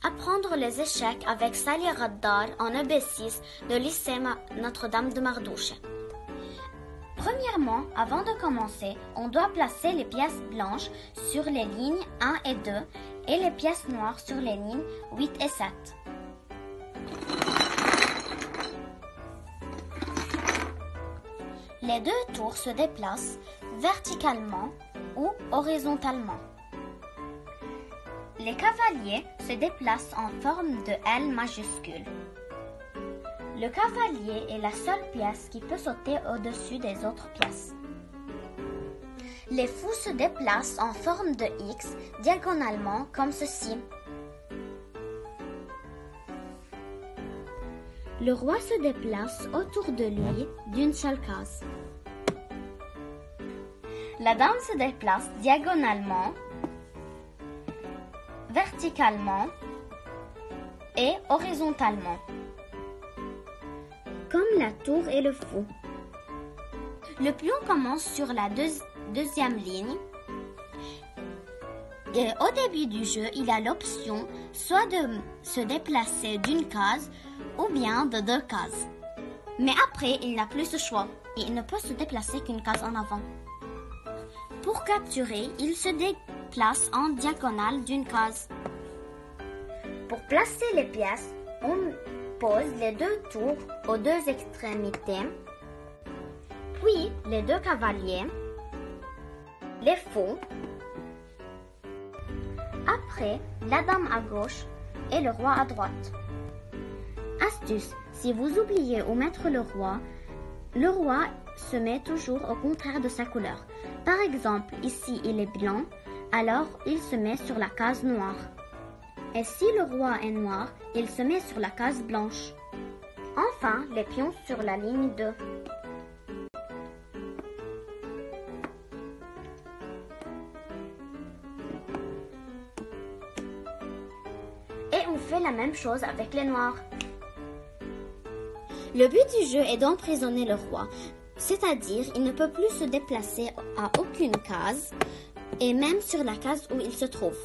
Apprendre les échecs avec Sally Raddar en EB6 de lycée Notre-Dame de Mardouche. Premièrement, avant de commencer, on doit placer les pièces blanches sur les lignes 1 et 2 et les pièces noires sur les lignes 8 et 7. Les deux tours se déplacent verticalement ou horizontalement. Les cavaliers se déplacent en forme de L majuscule. Le cavalier est la seule pièce qui peut sauter au-dessus des autres pièces. Les fous se déplacent en forme de X diagonalement comme ceci. Le roi se déplace autour de lui d'une seule case. La dame se déplace diagonalement, verticalement et horizontalement, comme la tour et le fou. Le pion commence sur la deuxième ligne et au début du jeu, il a l'option soit de se déplacer d'une case ou bien de deux cases. Mais après, il n'a plus ce choix et il ne peut se déplacer qu'une case en avant. Pour capturer, il se déplace en diagonale d'une case. Pour placer les pièces, on pose les deux tours aux deux extrémités, puis les deux cavaliers, les fous, après la dame à gauche et le roi à droite. Astuce, si vous oubliez où mettre le roi se met toujours au contraire de sa couleur. Par exemple, ici il est blanc, alors il se met sur la case noire. Et si le roi est noir, il se met sur la case blanche. Enfin, les pions sur la ligne 2. Et on fait la même chose avec les noirs. Le but du jeu est d'emprisonner le roi, c'est-à-dire il ne peut plus se déplacer à aucune case, et même sur la case où il se trouve.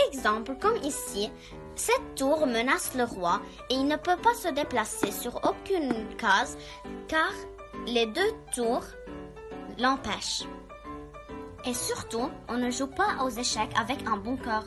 Exemple, comme ici, cette tour menace le roi et il ne peut pas se déplacer sur aucune case car les deux tours l'empêchent. Et surtout, on ne joue pas aux échecs avec un bon cœur.